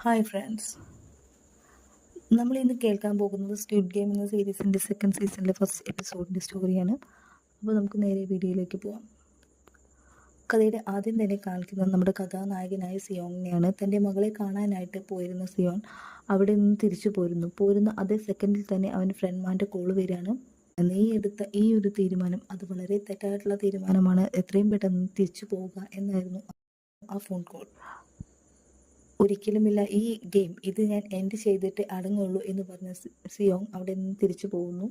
Hi friends, നമ്മൾ ഇന്ന് കേൾക്കാൻ പോകുന്നത് സ്ക്വിഡ് ഗെയിം എന്ന സീരീസിൻ്റെ സെക്കൻഡ് സീസണിലെ ഫസ്റ്റ് എപ്പിസോഡിൻ്റെ സ്റ്റോറിയാണ്. അപ്പോൾ നമുക്ക് നേരെ വീഡിയോയിലേക്ക് പോകാം. കഥയുടെ ആദ്യം തന്നെ കാണിക്കുന്നത് നമ്മുടെ കഥാനായകനായ സിയോങ്ങിനെയാണ്. തൻ്റെ മകളെ കാണാനായിട്ട് പോയിരുന്ന സിയോൺ അവിടെ നിന്ന് തിരിച്ചു പോരുന്ന അതേ സെക്കൻഡിൽ തന്നെ അവൻ്റെ ഫ്രണ്ട്മാൻ്റെ കോള് വരികയാണ്. നീ എടുത്ത ഈ ഒരു തീരുമാനം അത് വളരെ തെറ്റായിട്ടുള്ള തീരുമാനമാണ്, എത്രയും പെട്ടെന്ന് തിരിച്ചു പോവുക എന്നായിരുന്നു ആ ഫോൺ കോൾ. ഒരിക്കലുമില്ല, ഈ ഗെയിം ഇത് ഞാൻ എൻഡ് ചെയ്തിട്ട് അടങ്ങുള്ളൂ എന്ന് പറഞ്ഞ സിയോങ് അവിടെ നിന്ന് തിരിച്ചു പോകുന്നു.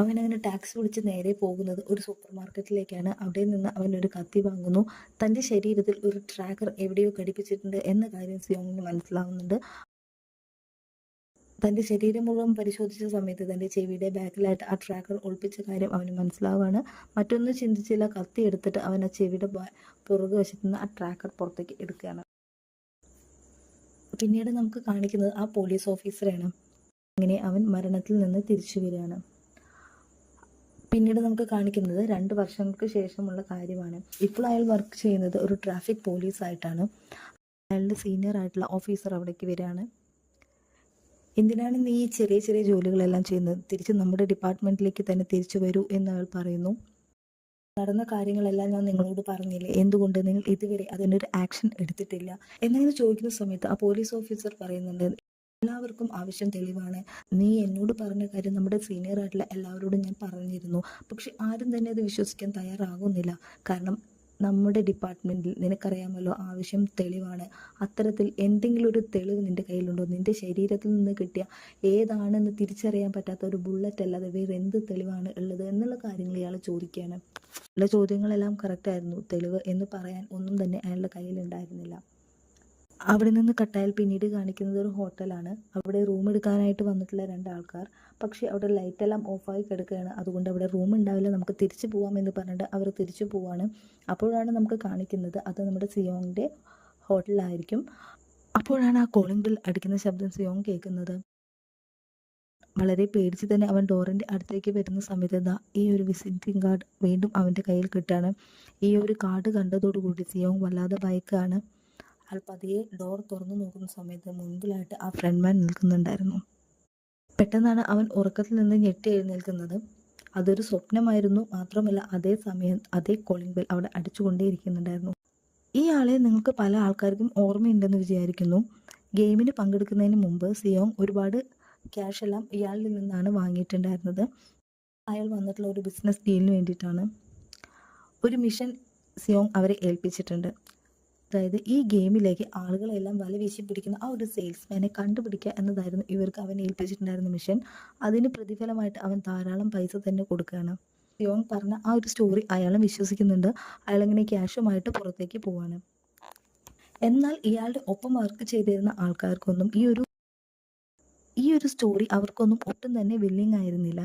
അവൻ അങ്ങനെ ടാക്സി വിളിച്ച് നേരെ പോകുന്നത് ഒരു സൂപ്പർ മാർക്കറ്റിലേക്കാണ്. അവിടെ നിന്ന് അവൻ ഒരു കത്തി വാങ്ങുന്നു. തൻ്റെ ശരീരത്തിൽ ഒരു ട്രാക്കർ എവിടെയോ ഘടിപ്പിച്ചിട്ടുണ്ട് എന്ന കാര്യം സിയോങ്ങിന് മനസ്സിലാവുന്നുണ്ട്. തൻ്റെ ശരീരം മുഴുവൻ പരിശോധിച്ച സമയത്ത് തൻ്റെ ചെവിയുടെ ബാക്കിലായിട്ട് ആ ട്രാക്കർ ഒളിപ്പിച്ച കാര്യം അവന് മനസ്സിലാവുകയാണ്. മറ്റൊന്നും ചിന്തിച്ചില്ല, കത്തി എടുത്തിട്ട് അവൻ ആ ചെവിയുടെ പുറകു വശത്ത് നിന്ന് ആ ട്രാക്കർ പുറത്തേക്ക് എടുക്കുകയാണ്. പിന്നീട് നമുക്ക് കാണിക്കുന്നത് ആ പോലീസ് ഓഫീസറാണ്. അങ്ങനെ അവൻ മരണത്തിൽ നിന്ന് തിരിച്ചു വരികയാണ്. പിന്നീട് നമുക്ക് കാണിക്കുന്നത് 2 വർഷങ്ങൾക്ക് ശേഷമുള്ള കാര്യമാണ്. ഇപ്പോൾ അയാൾ വർക്ക് ചെയ്യുന്നത് ഒരു ട്രാഫിക് പോലീസായിട്ടാണ്. അയാളുടെ സീനിയർ ആയിട്ടുള്ള ഓഫീസർ അവിടേക്ക് വരികയാണ്. എന്തിനാണ് നീ ഈ ചെറിയ ചെറിയ ജോലികളെല്ലാം ചെയ്യുന്നത്? തിരിച്ച് നമ്മുടെ ഡിപ്പാർട്ട്മെൻറ്റിലേക്ക് തന്നെ തിരിച്ചു വരൂ എന്ന് അയാൾ പറയുന്നു. നടന്ന കാര്യങ്ങളെല്ലാം ഞാൻ നിങ്ങളോട് പറഞ്ഞില്ലേ, എന്തുകൊണ്ട് നിങ്ങൾ ഇതുവരെ അതിനൊരു ആക്ഷൻ എടുത്തിട്ടില്ല എന്നങ്ങനെ ചോദിക്കുന്ന സമയത്ത് ആ പോലീസ് ഓഫീസർ പറയുന്നുണ്ട്, എല്ലാവർക്കും ആവശ്യം തെളിവാണ്. നീ എന്നോട് പറഞ്ഞ കാര്യം നമ്മുടെ സീനിയർ ആയിട്ടുള്ള എല്ലാവരോടും ഞാൻ പറഞ്ഞിരുന്നു. പക്ഷെ ആരും തന്നെ അത് വിശ്വസിക്കാൻ തയ്യാറാകുന്നില്ല. കാരണം നമ്മുടെ ഡിപ്പാർട്ട്മെൻറ്റിൽ നിനക്കറിയാമല്ലോ, ആവശ്യം തെളിവാണ്. അത്തരത്തിൽ എന്തെങ്കിലും ഒരു തെളിവ് നിൻ്റെ കയ്യിലുണ്ടോ? നിൻ്റെ ശരീരത്തിൽ നിന്ന് കിട്ടിയ ഏതാണെന്ന് തിരിച്ചറിയാൻ പറ്റാത്ത ഒരു ബുള്ളറ്റ് അല്ലാതെ വേറെ എന്ത് തെളിവാണ് ഉള്ളത് എന്നുള്ള കാര്യങ്ങൾ ഇയാൾ ചോദിക്കുകയാണ്. ഉള്ള ചോദ്യങ്ങളെല്ലാം കറക്റ്റായിരുന്നു. തെളിവ് എന്ന് പറയാൻ ഒന്നും തന്നെ അയാളുടെ കയ്യിലുണ്ടായിരുന്നില്ല. അവിടെ നിന്ന് കട്ടായാൽ പിന്നീട് കാണിക്കുന്നത് ഒരു ഹോട്ടലാണ്. അവിടെ റൂം എടുക്കാനായിട്ട് വന്നിട്ടുള്ള 2 ആൾക്കാർ. പക്ഷേ അവിടെ ലൈറ്റെല്ലാം ഓഫായി കിടക്കുകയാണ്. അതുകൊണ്ട് അവിടെ റൂം ഉണ്ടാവില്ല, നമുക്ക് തിരിച്ചു പോകാം എന്ന് പറഞ്ഞിട്ട് അവർ തിരിച്ചു പോവാണ്. അപ്പോഴാണ് നമുക്ക് കാണിക്കുന്നത് അത് നമ്മുടെ സിയോങ്ങിൻ്റെ ഹോട്ടലായിരിക്കും. അപ്പോഴാണ് ആ കോളിംഗ് ബെൽ അടിക്കുന്ന ശബ്ദം സിയോങ് കേൾക്കുന്നത്. വളരെ പേടിച്ച് തന്നെ അവൻ ഡോറിൻ്റെ അടുത്തേക്ക് വരുന്ന സമയത്ത് ഈ ഒരു വിസിറ്റിംഗ് കാർഡ് വീണ്ടും അവൻ്റെ കയ്യിൽ കിട്ടുകയാണ്. ഈ ഒരു കാർഡ് കണ്ടതോടുകൂടി സിയോങ് വല്ലാതെ ഭയക്കുകയാണ്. അയാൾ പതിയെ ഡോർ തുറന്നു നോക്കുന്ന സമയത്ത് മുൻപിലായിട്ട് ആ ഫ്രണ്ട്മാൻ നിൽക്കുന്നുണ്ടായിരുന്നു. പെട്ടെന്നാണ് അവൻ ഉറക്കത്തിൽ നിന്ന് ഞെട്ടി എഴുന്നേൽക്കുന്നത്. അതൊരു സ്വപ്നമായിരുന്നു. മാത്രമല്ല അതേ സമയം അതേ കോളിംഗ് ബെൽ അവിടെ അടിച്ചുകൊണ്ടേയിരിക്കുന്നുണ്ടായിരുന്നു. ഈ ആളെ നിങ്ങൾക്ക് പല ആൾക്കാർക്കും ഓർമ്മയുണ്ടെന്ന് വിചാരിക്കുന്നു. ഗെയിമിന് പങ്കെടുക്കുന്നതിന് മുമ്പ് സിയോങ് ഒരുപാട് ക്യാഷ് എല്ലാം ഇയാളിൽ നിന്നാണ് വാങ്ങിയിട്ടുണ്ടായിരുന്നത്. അയാൾ വന്നിട്ടുള്ള ഒരു ബിസിനസ് ഡീലിന് വേണ്ടിയിട്ടാണ്. ഒരു മിഷൻ സിയോങ് അവരെ ഏൽപ്പിച്ചിട്ടുണ്ട്. അതായത് ഈ ഗെയിമിലേക്ക് ആളുകളെല്ലാം വല വീശി പിടിക്കുന്ന ആ ഒരു സെയിൽസ്മാനെ കണ്ടുപിടിക്കുക എന്നതായിരുന്നു ഇവർക്ക് അവൻ ഏൽപ്പിച്ചിട്ടുണ്ടായിരുന്ന മിഷൻ. അതിന് പ്രതിഫലമായിട്ട് അവൻ ധാരാളം പൈസ തന്നെ കൊടുക്കുകയാണ്. സിയോങ് പറഞ്ഞ ആ ഒരു സ്റ്റോറി അയാളും വിശ്വസിക്കുന്നുണ്ട്. അയാളിങ്ങനെ ക്യാഷുമായിട്ട് പുറത്തേക്ക് പോവാണ്. എന്നാൽ ഇയാളുടെ ഒപ്പം വർക്ക് ചെയ്തിരുന്ന ആൾക്കാർക്കൊന്നും ഈ ഒരു സ്റ്റോറി അവർക്കൊന്നും ഒട്ടും തന്നെ വില്ലിങ് ആയിരുന്നില്ല.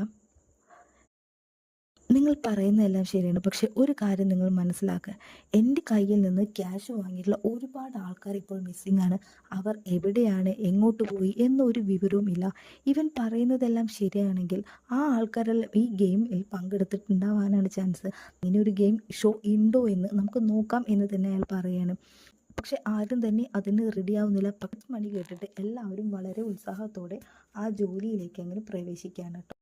നിങ്ങൾ പറയുന്നതെല്ലാം ശരിയാണ്, പക്ഷെ ഒരു കാര്യം നിങ്ങൾ മനസ്സിലാക്കുക, എൻ്റെ കയ്യിൽ നിന്ന് ക്യാഷ് വാങ്ങിയിട്ടുള്ള ഒരുപാട് ആൾക്കാർ ഇപ്പോൾ മിസ്സിംഗ് ആണ്. അവർ എവിടെയാണ്, എങ്ങോട്ട് പോയി എന്നൊരു വിവരവും ഇല്ല. ഇവൻ പറയുന്നതെല്ലാം ശരിയാണെങ്കിൽ ആ ആൾക്കാരെല്ലാം ഈ ഗെയിമിൽ പങ്കെടുത്തിട്ടുണ്ടാവാനാണ് ചാൻസ്. ഇങ്ങനെ ഒരു ഗെയിം ഷോ ഉണ്ടോ എന്ന് നമുക്ക് നോക്കാം എന്ന് തന്നെ അയാൾ പറയാണ്. പക്ഷെ ആരും തന്നെ അതിന് റെഡിയാവുന്നില്ല. 10 മണി കേട്ടിട്ട് എല്ലാവരും വളരെ ഉത്സാഹത്തോടെ ആ ജോലിയിലേക്ക് അങ്ങനെ പ്രവേശിക്കുകയാണ് കേട്ടോ.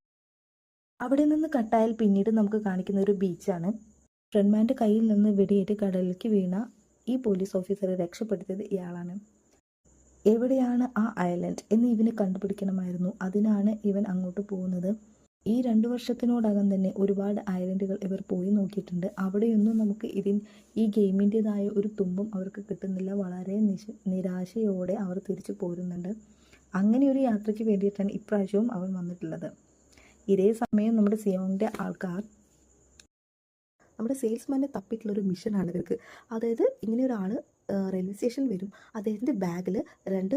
അവിടെ നിന്ന് കട്ടായാൽ പിന്നീട് നമുക്ക് കാണിക്കുന്ന ഒരു ബീച്ചാണ്. ഫ്രണ്ട്മാൻ്റെ കയ്യിൽ നിന്ന് വെടിയേറ്റ് കടലിലേക്ക് വീണ ഈ പോലീസ് ഓഫീസറെ രക്ഷപ്പെടുത്തിയത് ഇയാളാണ്. എവിടെയാണ് ആ ഐലൻഡ് എന്ന് ഇവന് കണ്ടുപിടിക്കണമായിരുന്നു. അതിനാണ് ഇവൻ അങ്ങോട്ട് പോകുന്നത്. ഈ 2 വർഷത്തിനോടകം തന്നെ ഒരുപാട് ഐലൻഡുകൾ ഇവർ പോയി നോക്കിയിട്ടുണ്ട്. അവിടെയൊന്നും നമുക്ക് ഈ ഗെയിമിൻ്റെതായ ഒരു തുമ്പും അവർക്ക് കിട്ടുന്നില്ല. വളരെ നിരാശയോടെ അവർ തിരിച്ചു പോരുന്നുണ്ട്. അങ്ങനെ ഒരു യാത്രയ്ക്ക് വേണ്ടിയിട്ടാണ് ഇപ്രാവശ്യവും അവൻ വന്നിട്ടുള്ളത്. ഇതേ സമയം നമ്മുടെ സിയോങ്ങിൻ്റെ ആൾക്കാർ നമ്മുടെ സെയിൽസ്മാനെ തപ്പിയിട്ടുള്ളൊരു മിഷനാണ് ഇവർക്ക്. അതായത് ഇങ്ങനെ ഒരാൾ റെയിൽവേ സ്റ്റേഷൻ വരും. അദ്ദേഹത്തിൻ്റെ ബാഗിൽ 2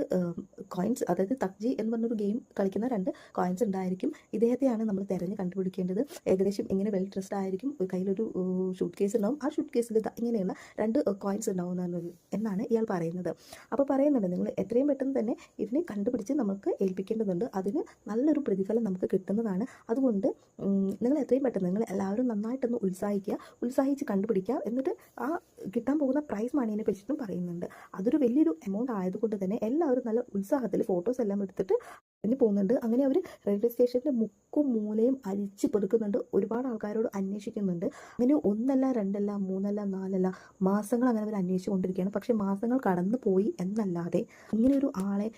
കോയിൻസ്, അതായത് തക്ജി എന്ന് പറഞ്ഞൊരു ഗെയിം കളിക്കുന്ന 2 കോയിൻസ് ഉണ്ടായിരിക്കും. ഇദ്ദേഹത്തെയാണ് നമ്മൾ തിരഞ്ഞ് കണ്ടുപിടിക്കേണ്ടത്. ഏകദേശം ഇങ്ങനെ വെൽ ഡ്രസ്ഡ് ആയിരിക്കും. കയ്യിലൊരു ഷൂട്ട് കേസ് ഉണ്ടാവും. ആ ഷൂട്ട് കേസിൽ ഇങ്ങനെയുള്ള 2 കോയിൻസ് ഉണ്ടാവും എന്നാണ് ഇയാൾ പറയുന്നത്. അപ്പോൾ പറയുന്നുണ്ട്, നിങ്ങൾ എത്രയും പെട്ടെന്ന് തന്നെ ഇതിനെ കണ്ടുപിടിച്ച് നമുക്ക് ഏൽപ്പിക്കേണ്ടതുണ്ട്. അതിന് നല്ലൊരു പ്രതിഫലം നമുക്ക് കിട്ടുന്നതാണ്. അതുകൊണ്ട് നിങ്ങൾ എത്രയും പെട്ടെന്ന് നിങ്ങൾ എല്ലാവരും നന്നായിട്ടൊന്ന് ഉത്സാഹിച്ച് കണ്ടുപിടിക്കുക. എന്നിട്ട് ആ കിട്ടാൻ പോകുന്ന പ്രൈസ് മണീനെ പറ്റിയിട്ടും പറയുന്നുണ്ട്. അതൊരു വലിയൊരു എമൗണ്ട് ആയതുകൊണ്ട് തന്നെ എല്ലാവരും നല്ല ഉത്സാഹത്തിൽ ഫോട്ടോസ് എല്ലാം എടുത്തിട്ട് കഴിഞ്ഞ് പോകുന്നുണ്ട്. അങ്ങനെ അവർ റെയിൽവേ സ്റ്റേഷൻ്റെ മുക്കും മൂലയും അരിച്ച് പെറുക്കുന്നുണ്ട്. ഒരുപാട് ആൾക്കാരോട് അന്വേഷിക്കുന്നുണ്ട്. അങ്ങനെ ഒന്നല്ല രണ്ടല്ല മൂന്നല്ല നാലല്ല മാസങ്ങൾ അങ്ങനെ അവർ അന്വേഷിച്ചു കൊണ്ടിരിക്കുകയാണ്. പക്ഷേ മാസങ്ങൾ കടന്നു പോയി എന്നല്ലാതെ ഇങ്ങനെ ഒരു ആളെ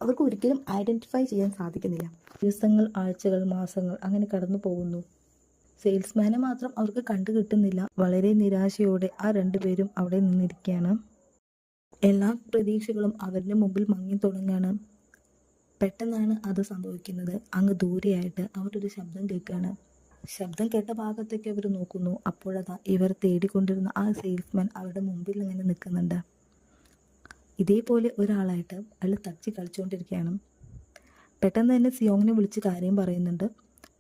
അവർക്ക് ഒരിക്കലും ഐഡൻറ്റിഫൈ ചെയ്യാൻ സാധിക്കുന്നില്ല. ദിവസങ്ങൾ, ആഴ്ചകൾ, മാസങ്ങൾ അങ്ങനെ കടന്നു പോകുന്നു. സെയിൽസ്മാനെ മാത്രം അവർക്ക് കണ്ടു കിട്ടുന്നില്ല. വളരെ നിരാശയോടെ ആ രണ്ടുപേരും അവിടെ നിന്നിരിക്കുകയാണ്. എല്ലാ പ്രതീക്ഷകളും അവരുടെ മുമ്പിൽ മങ്ങി തുടങ്ങുകയാണ്. പെട്ടെന്നാണ് അത് സംഭവിക്കുന്നത്. അങ്ങ് ദൂരെയായിട്ട് അവരൊരു ശബ്ദം കേൾക്കുകയാണ്. ശബ്ദം കേട്ട ഭാഗത്തേക്ക് അവർ നോക്കുന്നു. അപ്പോഴതാ ഇവർ തേടിക്കൊണ്ടിരുന്ന ആ സെയിൽസ്മാൻ അവരുടെ മുമ്പിൽ ഇങ്ങനെ നിൽക്കുന്നുണ്ട്. ഇതേപോലെ ഒരാളായിട്ട് അയാൾ തച്ചി കളിച്ചുകൊണ്ടിരിക്കുകയാണ്. പെട്ടെന്ന് തന്നെ സിയോങ്ങിനെ വിളിച്ച് കാര്യം പറയുന്നുണ്ട്.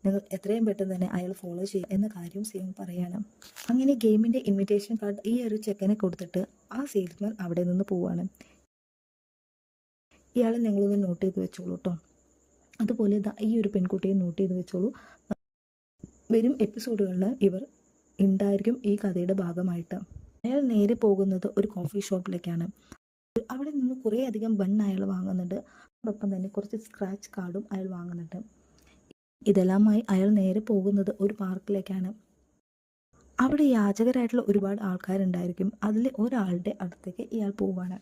നിങ്ങൾ എത്രയും പെട്ടെന്ന് തന്നെ അയാൾ ഫോളോ ചെയ്യുക എന്ന കാര്യം സിയോങ് പറയാണ്. അങ്ങനെ ഗെയിമിൻ്റെ ഇൻവിറ്റേഷൻ കാർഡ് ഈ ഒരു ചെക്കനെ കൊടുത്തിട്ട് ആ സെയിൽസ്മാൻ അവിടെ നിന്ന് പോവാണ്. ഇയാളെ നിങ്ങളൊന്ന് നോട്ട് ചെയ്ത് വെച്ചോളൂ കേട്ടോ. അതുപോലെ ഈ ഒരു പെൺകുട്ടിയെ നോട്ട് ചെയ്ത് വെച്ചോളൂ. വരും എപ്പിസോഡുകളിൽ ഇവർ ഉണ്ടായിരിക്കും ഈ കഥയുടെ ഭാഗമായിട്ട്. അയാൾ നേരെ പോകുന്നത് ഒരു കോഫി ഷോപ്പിലേക്കാണ്. അവിടെ നിന്ന് കുറേ അധികം ബൺ അയാൾ വാങ്ങുന്നുണ്ട്. അതോടൊപ്പം തന്നെ കുറച്ച് സ്ക്രാച്ച് കാർഡും അയാൾ വാങ്ങുന്നുണ്ട്. ഇതെല്ലാമായി അയാൾ നേരെ പോകുന്നത് ഒരു പാർക്കിലേക്കാണ്. അവിടെ യാചകരായിട്ടുള്ള ഒരുപാട് ആൾക്കാരുണ്ടായിരിക്കും. അതിൽ ഒരാളുടെ അടുത്തേക്ക് ഇയാൾ പോവാണ്.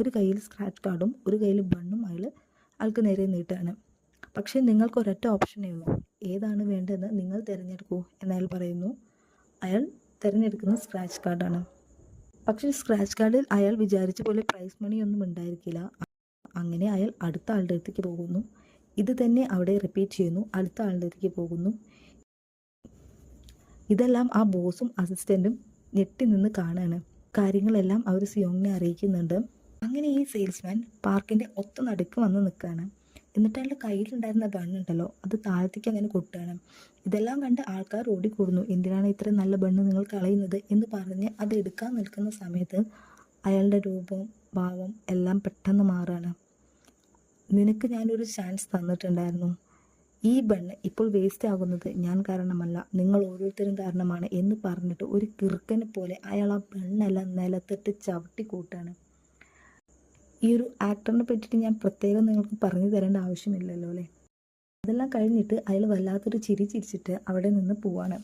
ഒരു കയ്യിൽ സ്ക്രാച്ച് കാർഡും ഒരു കയ്യിൽ ബണ്ണും അയാൾക്ക് നേരെ നീട്ടുകയാണ്. പക്ഷേ നിങ്ങൾക്ക് ഒരൊറ്റ ഓപ്ഷനേ ഉള്ളൂ. ഏതാണ് വേണ്ടതെന്ന് നിങ്ങൾ തിരഞ്ഞെടുക്കൂ എന്നയാൾ പറയുന്നു. അയാൾ തിരഞ്ഞെടുക്കുന്ന സ്ക്രാച്ച് കാർഡാണ്. പക്ഷേ സ്ക്രാച്ച് കാർഡിൽ അയാൾ വിചാരിച്ച പോലെ പ്രൈസ് മണിയൊന്നും ഉണ്ടായിരിക്കില്ല. അങ്ങനെ അയാൾ അടുത്ത ആളുടെ അടുത്തേക്ക് പോകുന്നു. ഇത് തന്നെ അവിടെ റിപ്പീറ്റ് ചെയ്യുന്നു. അടുത്ത ആളുടെ അടുത്തേക്ക് പോകുന്നു. ഇതെല്ലാം ആ ബോസും അസിസ്റ്റൻറ്റും ഞെട്ടി നിന്ന് കാണുകയാണ്. കാര്യങ്ങളെല്ലാം അവർ സിയോങ്ങിനെ അറിയിക്കുന്നുണ്ട്. അങ്ങനെ ഈ സെയിൽസ്മാൻ പാർക്കിൻ്റെ ഒത്ത നടുക്ക് വന്ന് നിൽക്കുകയാണ്. എന്നിട്ട് അയാളുടെ കയ്യിലുണ്ടായിരുന്ന ബണ്ണുണ്ടല്ലോ അത് താഴത്തേക്ക് അങ്ങനെ കൊട്ടുകയാണ്. ഇതെല്ലാം കണ്ട് ആൾക്കാർ ഓടിക്കൂടുന്നു. എന്തിനാണ് ഇത്രയും നല്ല ബണ്ണ് നിങ്ങൾ കളയുന്നത് എന്ന് പറഞ്ഞ് അത് എടുക്കാൻ നിൽക്കുന്ന സമയത്ത് അയാളുടെ രൂപവും ഭാവം എല്ലാം പെട്ടെന്ന് മാറുകയാണ്. നിനക്ക് ഞാനൊരു ചാൻസ് തന്നിട്ടുണ്ടായിരുന്നു. ഈ ബണ്ണ് ഇപ്പോൾ വേസ്റ്റ് ആകുന്നത് ഞാൻ കാരണമല്ല, നിങ്ങൾ ഓരോരുത്തരും കാരണമാണ് എന്ന് പറഞ്ഞിട്ട് ഒരു കിറുക്കനെ പോലെ അയാൾ ആ ബണ്ണെല്ലാം നിലത്തിട്ട് ചവിട്ടി കൂട്ടാണ്. ഈ ഒരു ആക്ടറിനെ പറ്റിയിട്ട് ഞാൻ പ്രത്യേകം നിങ്ങൾക്ക് പറഞ്ഞു തരേണ്ട ആവശ്യമില്ലല്ലോ അല്ലേ. അതെല്ലാം കഴിഞ്ഞിട്ട് അയാൾ വല്ലാത്തൊരു ചിരി ചിരിച്ചിട്ട് അവിടെ നിന്ന് പോവാണ്.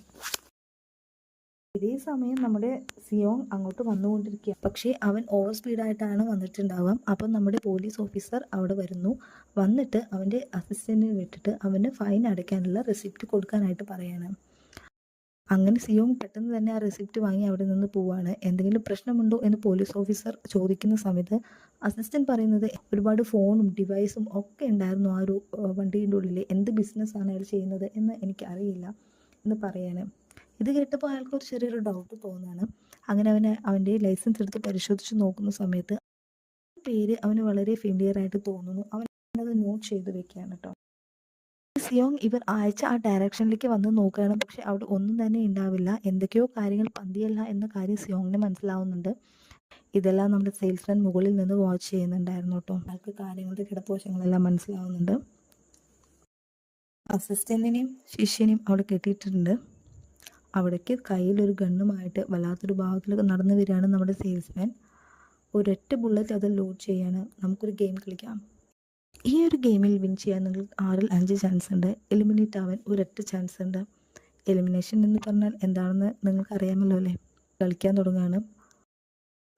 ഇതേ സമയം നമ്മുടെ സിയോങ് അങ്ങോട്ട് വന്നുകൊണ്ടിരിക്കുക. പക്ഷേ അവൻ ഓവർ സ്പീഡായിട്ടാണ് വന്നിട്ടുണ്ടാവുക. അപ്പം നമ്മുടെ പോലീസ് ഓഫീസർ അവിടെ വരുന്നു. വന്നിട്ട് അവൻ്റെ അസിസ്റ്റൻറ്റിനെ വിട്ടിട്ട് അവന് ഫൈൻ അടയ്ക്കാനുള്ള റെസിപ്റ്റ് കൊടുക്കാനായിട്ട് പറയാണ്. അങ്ങനെ സിയോങ് പെട്ടെന്ന് തന്നെ ആ റെസിപ്റ്റ് വാങ്ങി അവിടെ നിന്ന് പോവാണ്. എന്തെങ്കിലും പ്രശ്നമുണ്ടോ എന്ന് പോലീസ് ഓഫീസർ ചോദിക്കുന്ന സമയത്ത് അസിസ്റ്റൻറ്റ് പറയുന്നത് ഒരുപാട് ഫോണും ഡിവൈസും ഒക്കെ ഉണ്ടായിരുന്നു ആ ഒരു വണ്ടീൻ്റെ ഉള്ളിൽ. എന്ത് ബിസിനസ്സാണ് അയാൾ ചെയ്യുന്നത് എന്ന് എനിക്ക് അറിയില്ല എന്ന് പറയാണ്. ഇത് കേട്ടപ്പോൾ അയാൾക്ക് ഒരു ചെറിയൊരു ഡൗട്ട് തോന്നുകയാണ്. അങ്ങനെ അവൻ്റെ ലൈസൻസ് എടുത്ത് പരിശോധിച്ച് നോക്കുന്ന സമയത്ത് പേര് അവന് വളരെ ഫെമിലിയർ ആയിട്ട് തോന്നുന്നു. അവൻ അത് നോട്ട് ചെയ്ത് വെക്കുകയാണ് കേട്ടോ. സിയോങ് ഇവർ അയച്ച ആ ഡയറക്ഷനിലേക്ക് വന്ന് നോക്കുകയാണ്. പക്ഷെ അവിടെ ഒന്നും തന്നെ ഉണ്ടാവില്ല. എന്തൊക്കെയോ കാര്യങ്ങൾ പന്തിയല്ല എന്ന കാര്യം സിയോങ്ങിന് മനസ്സിലാവുന്നുണ്ട്. ഇതെല്ലാം നമ്മുടെ സെയിൽസ്മാൻ മുകളിൽ നിന്ന് വാച്ച് ചെയ്യുന്നുണ്ടായിരുന്നു കേട്ടോ. അയാൾക്ക് കാര്യങ്ങളുടെ കിടപ്പോശങ്ങളെല്ലാം മനസ്സിലാവുന്നുണ്ട്. അസിസ്റ്റൻറ്റിനെയും ശിഷ്യനെയും അവിടെ കെട്ടിയിട്ടുണ്ട്. അവിടേക്ക് കയ്യിലൊരു ഗണ്ണുമായിട്ട് വല്ലാത്തൊരു ഭാവത്തിലൊക്കെ നടന്നു വരികയാണ് നമ്മുടെ സെയിൽസ്മാൻ. ഒരൊറ്റ ബുള്ളറ്റ് അത് ലോഡ് ചെയ്യാണ്. നമുക്കൊരു ഗെയിം കളിക്കാം. ഈ ഒരു ഗെയിമിൽ വിൻ ചെയ്യാൻ നിങ്ങൾക്ക് 6ൽ 5 ചാൻസ് ഉണ്ട്. എലിമിനേറ്റ് ആവാൻ ഒരൊറ്റ ചാൻസ് ഉണ്ട്. എലിമിനേഷൻ എന്ന് പറഞ്ഞാൽ എന്താണെന്ന് നിങ്ങൾക്ക് അറിയാമല്ലോ അല്ലേ. കളിക്കാൻ തുടങ്ങുകയാണ്.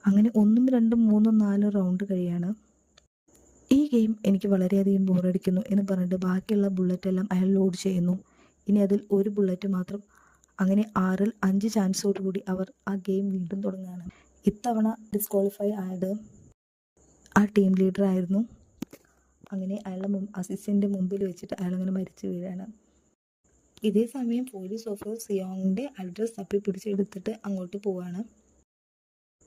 അങ്ങനെ 1, 2, 3, 4 റൗണ്ട് കഴിയാണ്. ഈ ഗെയിം എനിക്ക് വളരെയധികം ബോറടിക്കുന്നു എന്ന് പറഞ്ഞിട്ട് ബാക്കിയുള്ള ബുള്ളറ്റെല്ലാം അയാൾ ലോഡ് ചെയ്യുന്നു. ഇനി അതിൽ ഒരു ബുള്ളറ്റ് മാത്രം. അങ്ങനെ 6ൽ 5 ചാൻസോടുകൂടി അവർ ആ ഗെയിം വീണ്ടും തുടങ്ങുകയാണ്. ഇത്തവണ ഡിസ്ക്വാളിഫൈ ആയത് ആ ടീം ലീഡർ ആയിരുന്നു. അങ്ങനെ അയാളുടെ അസിസ്റ്റൻ്റ് മുമ്പിൽ വെച്ചിട്ട് അയാളങ്ങനെ മരിച്ചു വീഴാണ്. ഇതേ സമയം പോലീസ് ഓഫീസർ സിയോങ്ങിൻ്റെ അഡ്രസ്സ് തപ്പി പിടിച്ചെടുത്തിട്ട് അങ്ങോട്ട് പോവാണ്.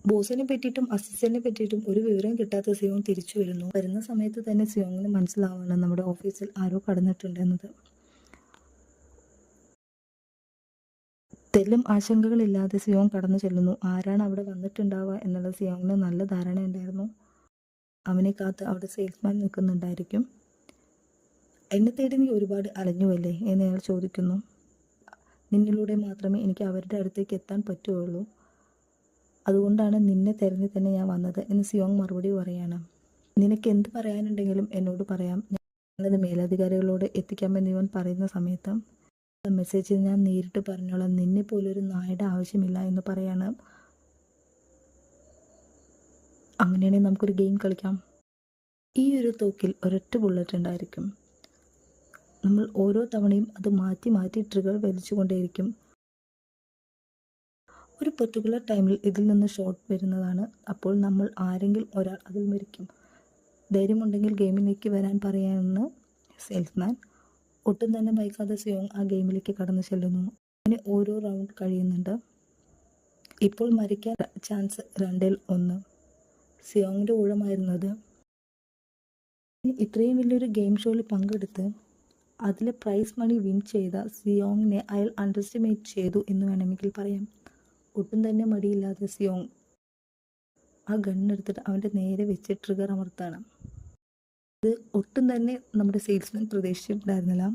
ബോസിനെ പറ്റിയിട്ടും അസിസ്റ്റന്റിനെ പറ്റിയിട്ടും ഒരു വിവരം കിട്ടാത്ത സിയോങ് തിരിച്ചു വരുന്ന സമയത്ത് തന്നെ സിയോങ്ങിന് മനസ്സിലാവാണ് നമ്മുടെ ഓഫീസിൽ ആരോ കടന്നിട്ടുണ്ടെന്നത്. തെല്ലും ആശങ്കകളില്ലാതെ സിയോങ് കടന്നു ചെല്ലുന്നു. ആരാണ് അവിടെ വന്നിട്ടുണ്ടാവുക എന്നുള്ള സിയോങ്ങിന് നല്ല ധാരണയുണ്ടായിരുന്നു. അവനെ കാത്ത് അവിടെ സെയിൽസ്മാൻ നിൽക്കുന്നുണ്ടായിരിക്കും. എന്നെ തേടി നീ ഒരുപാട് അലഞ്ഞുവല്ലേ എന്ന് അയാൾ ചോദിക്കുന്നു. നിന്നിലൂടെ മാത്രമേ എനിക്ക് അവരുടെ അടുത്തേക്ക് എത്താൻ പറ്റുകയുള്ളൂ. അതുകൊണ്ടാണ് നിന്നെ തിരഞ്ഞ് തന്നെ ഞാൻ വന്നത് എന്ന് സിയോങ് മറുപടി പറയാണ്. നിനക്ക് എന്ത് പറയാനുണ്ടെങ്കിലും എന്നോട് പറയാം, ഞാനത് മേലധികാരികളോട് എത്തിക്കാമെന്ന് ഇവൻ പറയുന്ന സമയത്ത് മെസ്സേജ് ഞാൻ നേരിട്ട് പറഞ്ഞോളാം, നിന്നെ പോലൊരു നായുടെ ആവശ്യമില്ല എന്ന് പറയാണ്. അങ്ങനെയാണെങ്കിൽ നമുക്കൊരു ഗെയിം കളിക്കാം. ഈ ഒരു തോക്കിൽ ഒരൊറ്റ ബുള്ളറ്റ് ഉണ്ടായിരിക്കും. നമ്മൾ ഓരോ തവണയും അത് മാറ്റി മാറ്റി ട്രിഗർ വലിച്ചുകൊണ്ടേയിരിക്കും. ഒരു പെർട്ടിക്കുലർ ടൈമിൽ ഇതിൽ നിന്ന് ഷോട്ട് വരുന്നതാണ്. അപ്പോൾ നമ്മൾ ആരെങ്കിലും ഒരാൾ അതിൽ മരിക്കും. ധൈര്യമുണ്ടെങ്കിൽ ഗെയിമിലേക്ക് വരാൻ പറയാമെന്ന് സെയിൽസ്മാൻ. ഒട്ടും തന്നെ ഭയക്കാതെ സിയോങ് ആ ഗെയിമിലേക്ക് കടന്നു ചെല്ലുന്നു. അങ്ങനെ ഓരോ റൗണ്ട് കഴിയുന്നുണ്ട്. ഇപ്പോൾ മരിക്കാൻ ചാൻസ് 2-1. സിയോങ്ങിൻ്റെ ഊഴമായിരുന്നത്. ഇത്രയും വലിയൊരു ഗെയിം ഷോയിൽ പങ്കെടുത്ത് അതിൽ പ്രൈസ് മണി വിൻ ചെയ്ത സിയോങ്ങിനെ അയാൾ അണ്ടർസ്റ്റിമേറ്റ് ചെയ്തു എന്ന് വേണമെങ്കിൽ പറയാം. ഒട്ടും തന്നെ മടിയില്ലാതെ സിയോങ് ആ ഗണ്ണെടുത്തിട്ട് അവൻ്റെ നേരെ വെച്ച് ട്രിഗർ അമർത്താണ്. ഇത് ഒട്ടും തന്നെ നമ്മുടെ സെയിൽസ്മാൻ പ്രതീക്ഷിച്ചിട്ടുണ്ടായിരുന്നില്ല.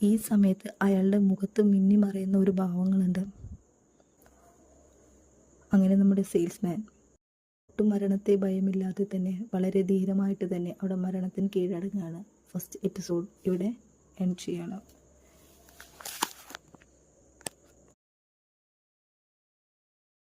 ഈ സമയത്ത് അയാളുടെ മുഖത്ത് മിന്നി മറയുന്ന ഒരു ഭാവങ്ങളുണ്ട്. അങ്ങനെ നമ്മുടെ സെയിൽസ്മാൻ ഒട്ടും മരണത്തെ ഭയമില്ലാതെ തന്നെ വളരെ ധീരമായിട്ട് തന്നെ അവിടെ മരണത്തിന് കീഴടങ്ങുകയാണ്. ഫസ്റ്റ് എപ്പിസോഡ് ഇവിടെ എൻഡ് ചെയ്യണം.